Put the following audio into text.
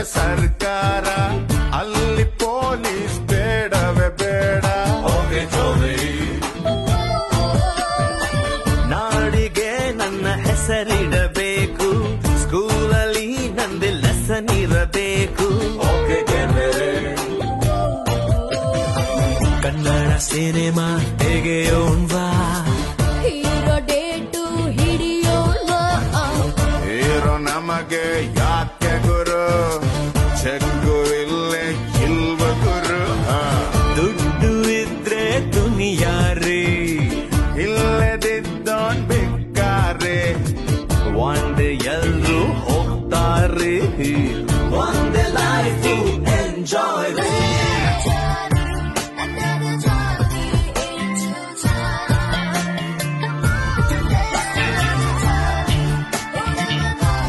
ಸರ್ಕಾರ ಅಲ್ಲಿ ಪೊಲೀಸ್ ಬೇಡವೇ ಬೇಡ. ನಾಡಿಗೆ ನನ್ನ ಹೆಸರಿಡಬೇಕು, ಸ್ಕೂಲಲ್ಲಿ ನಂದು ಲೆಸನ್ ಇರಬೇಕು. ಕನ್ನಡ ಸಿನಿಮಾ ತೆಗೆಯೋಣ್ವಾ, ಹೀರೋ ಡೇಟು ಹಿಡಿಯೋಣ. ಹೀರೋ ನಮಗೆ ಯಾಕೆ ಗುರು, ಚೆಕ್ಕು